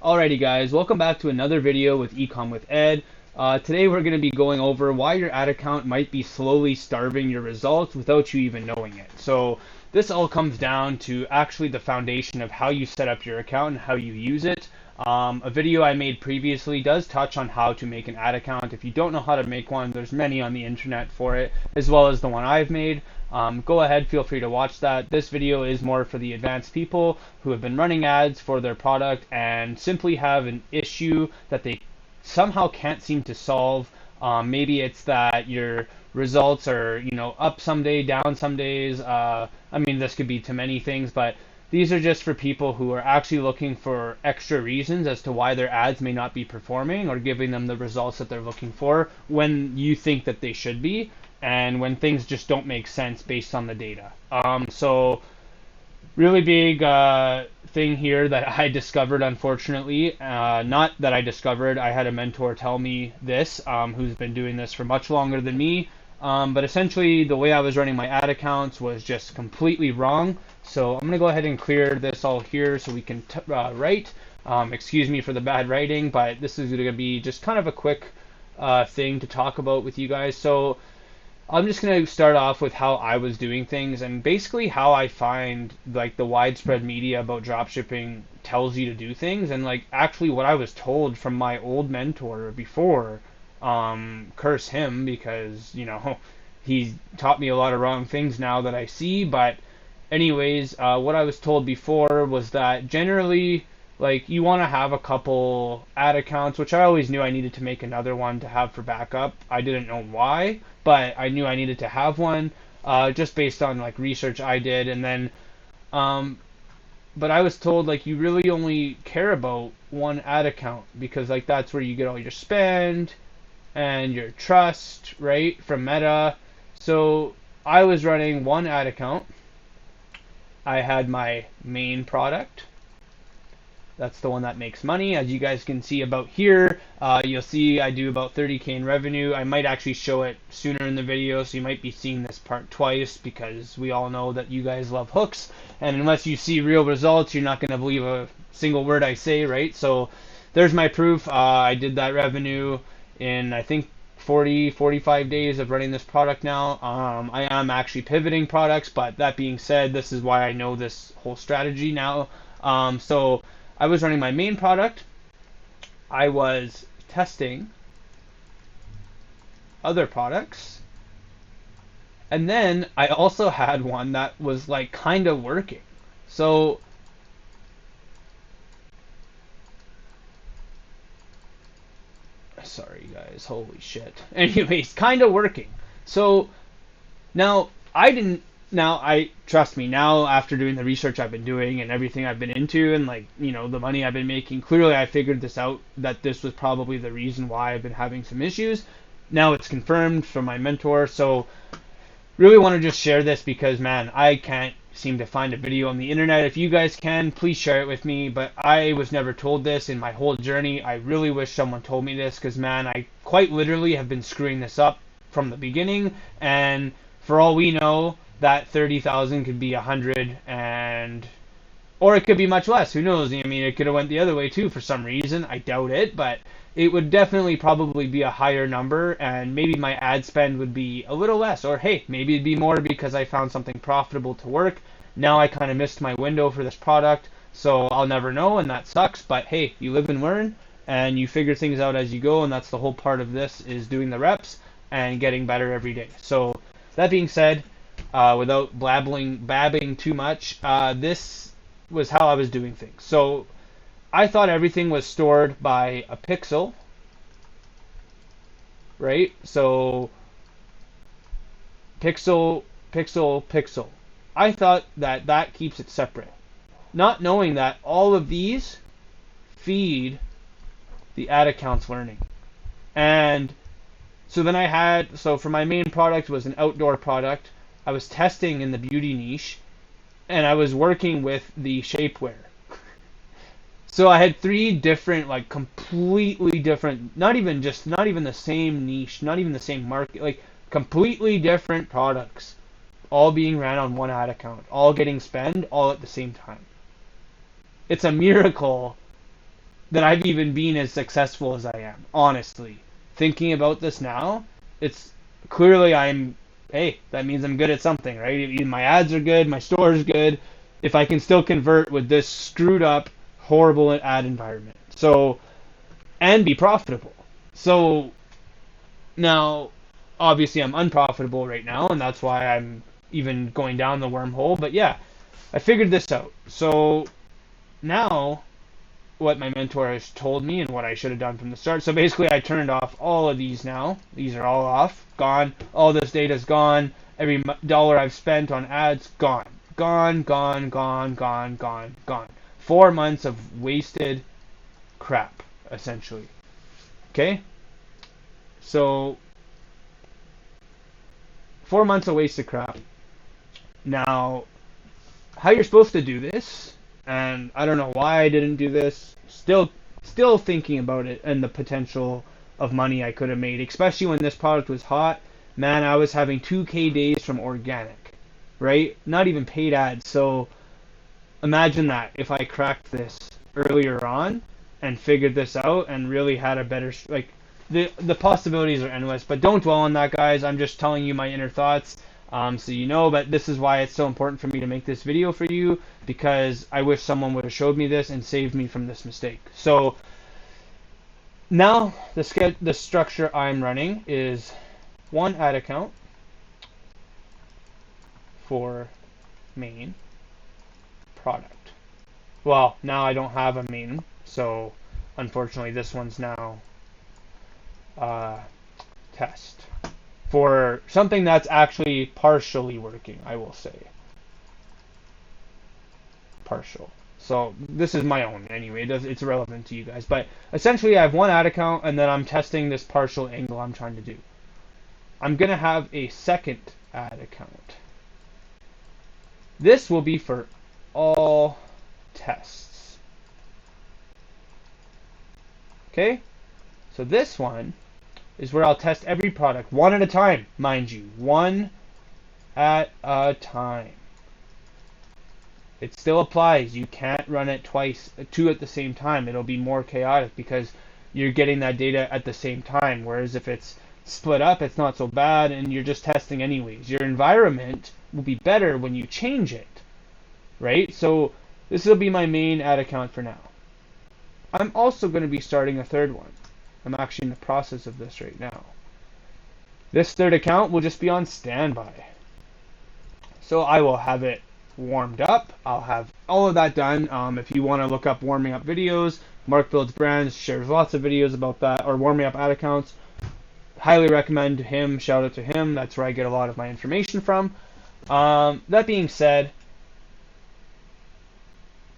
Alrighty guys, welcome back to another video with Ecom with Ed. Today we're going to be going over why your ad account might be slowly starving your results without you even knowing it. So this all comes down to actually the foundation of how you set up your account and how you use it. A video I made previously does touch on how to make an ad account. If you don't know how to make one, there's many on the internet for it, as well as the one I've made. Go ahead, feel free to watch that. This video is more for the advanced people who have been running ads for their product and simply have an issue that they somehow can't seem to solve. Maybe it's that your results are, up some day, down some days. This could be to many things, but these are just for people who are actually looking for extra reasons as to why their ads may not be performing or giving them the results that they're looking for when you think that they should be, and when things just don't make sense based on the data. So really big thing here that I discovered, unfortunately. Not that I discovered, I had a mentor tell me this, who's been doing this for much longer than me. But essentially, the way I was running my ad accounts was just completely wrong. So I'm going to go ahead and clear this all here so we can write. Excuse me for the bad writing, but this is going to be just kind of a quick thing to talk about with you guys. So I'm just going to start off with how I was doing things and basically how I find like the widespread media about dropshipping tells you to do things, and like actually what I was told from my old mentor before. Curse him because he's taught me a lot of wrong things now that I see. But anyways, what I was told before was that generally, like, you want to have a couple ad accounts, which I always knew I needed to make another one to have for backup. I didn't know why, but I knew I needed to have one, just based on like research I did. And then but I was told like you really only care about one ad account because like that's where you get all your spend and your trust, right, from Meta. So I was running one ad account. I had my main product. That's the one that makes money. As you guys can see about here, you'll see I do about 30K in revenue. I might actually show it sooner in the video, so you might be seeing this part twice because we all know that you guys love hooks. And unless you see real results, you're not going to believe a single word I say, right? So there's my proof. I did that revenue in, I think, 45 days of running this product now. I am actually pivoting products, but that being said, this is why I know this whole strategy now. So I was running my main product. I was testing other products. And then I also had one that was like kind of working. So sorry guys, holy shit. Anyways, kind of working. So now I trust me, now after doing the research I've been doing and everything I've been into and like, the money I've been making, clearly I figured this out, that this was probably the reason why I've been having some issues. Now it's confirmed from my mentor. So really want to just share this because, man, I can't seem to find a video on the internet. If you guys can, please share it with me. But I was never told this in my whole journey. I really wish someone told me this because, man, I quite literally have been screwing this up from the beginning. And for all we know, that 30,000 could be 100, or it could be much less. Who knows? I mean, it could have went the other way too for some reason. I doubt it, but it would definitely probably be a higher number, and maybe my ad spend would be a little less, or hey, maybe it'd be more because I found something profitable to work. Now I kind of missed my window for this product, so I'll never know, and that sucks. But hey, you live and learn, and you figure things out as you go, and that's the whole part of this, is doing the reps and getting better every day. So that being said, without babbling too much, this was how I was doing things. So I thought everything was stored by a pixel, right? So pixel, pixel, pixel. I thought that keeps it separate, not knowing that all of these feed the ad accounts learning. And so then so for my main product was an outdoor product. I was testing in the beauty niche, and I was working with the shapewear. So I had three different, like completely different, not even the same niche, not even the same market, like completely different products, all being ran on one ad account, all getting spend all at the same time. It's a miracle that I've even been as successful as I am, honestly. Thinking about this now, it's clearly hey, that means I'm good at something, right? My ads are good, my store is good, if I can still convert with this screwed up, horrible ad environment. So, and be profitable. So, now, obviously I'm unprofitable right now, and that's why I'm even going down the wormhole, but yeah, I figured this out. So, now what my mentor has told me and what I should have done from the start. So basically I turned off all of these now. These are all off, gone. All this data's gone. Every dollar I've spent on ads, gone. Gone, gone, gone, gone, gone, gone. 4 months of wasted crap, essentially. Okay? So, 4 months of wasted crap. Now, how you're supposed to do this, and I don't know why I didn't do this. Still thinking about it and the potential of money I could have made, especially when this product was hot. Man, I was having 2K days from organic, right? Not even paid ads. So imagine that if I cracked this earlier on and figured this out and really had a better like the possibilities are endless. But don't dwell on that, guys. I'm just telling you my inner thoughts. So you know, but this is why it's so important for me to make this video for you, because I wish someone would have showed me this and saved me from this mistake. So now the structure I'm running is one ad account for main product. Well, now I don't have a main, so unfortunately this one's now test for something that's actually partially working, I will say. Partial. So this is my own anyway. It's irrelevant to you guys. But essentially I have one ad account and then I'm testing this partial angle I'm trying to do. I'm going to have a second ad account. This will be for all tests. Okay? So this one is where I'll test every product one at a time, mind you. One at a time. It still applies. You can't run it two at the same time. It'll be more chaotic because you're getting that data at the same time. Whereas if it's split up, it's not so bad and you're just testing anyways. Your environment will be better when you change it, right? So this will be my main ad account for now. I'm also going to be starting a third one. I'm actually in the process of this right now. This third account will just be on standby. So I will have it warmed up. I'll have all of that done. If you want to look up warming up videos, Mark Builds Brands shares lots of videos about that, or warming up ad accounts. Highly recommend him. Shout out to him. That's where I get a lot of my information from. That being said,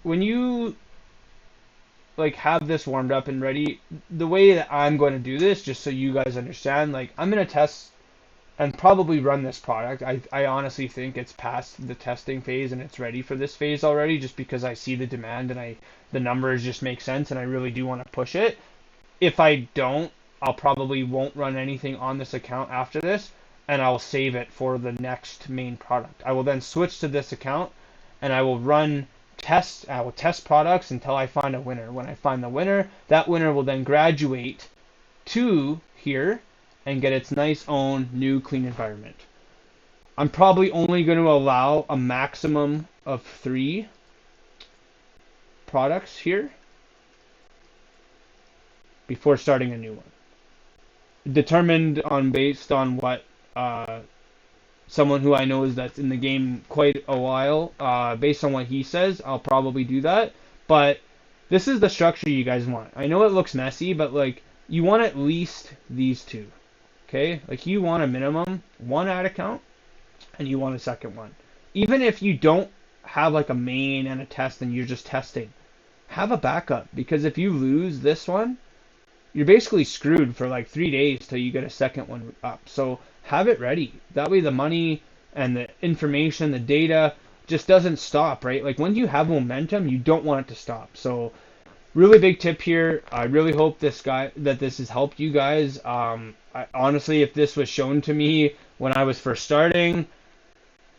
when you have this warmed up and ready, the way that I'm going to do this, just so you guys understand, I'm going to test and probably run this product. I honestly think it's past the testing phase and it's ready for this phase already, just because I see the demand and the numbers just make sense and I really do want to push it. If I don't, I'll probably won't run anything on this account after this, and I'll save it for the next main product. I will then switch to this account and I will test products until I find a winner. When I find the winner, that winner will then graduate to here and get its nice own new clean environment. I'm probably only going to allow a maximum of 3 products here before starting a new one. Determined based on what someone who I know is that's in the game quite a while, based on what he says, I'll probably do that. But this is the structure you guys want. I know it looks messy, but you want at least these 2. Okay? You want a minimum 1 ad account and you want a second one. Even if you don't have a main and a test and you're just testing, have a backup, because if you lose this one, you're basically screwed for 3 days till you get a second one up. So have it ready. That way the money and the information, the data just doesn't stop, right? When you have momentum, you don't want it to stop. So really big tip here. I really hope this has helped you guys. Honestly, if this was shown to me when I was first starting,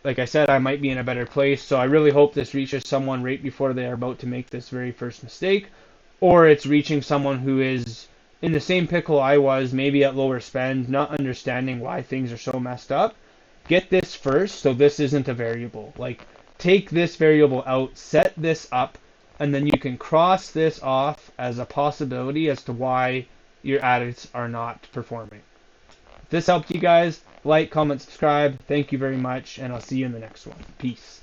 like I said, I might be in a better place. So I really hope this reaches someone right before they are about to make this very first mistake. or it's reaching someone who is in the same pickle I was, maybe at lower spend, not understanding why things are so messed up. Get this first, so this isn't a variable. Like, take this variable out, set this up, and then you can cross this off as a possibility as to why your ads are not performing. If this helped you guys, like, comment, subscribe. Thank you very much, and I'll see you in the next one. Peace.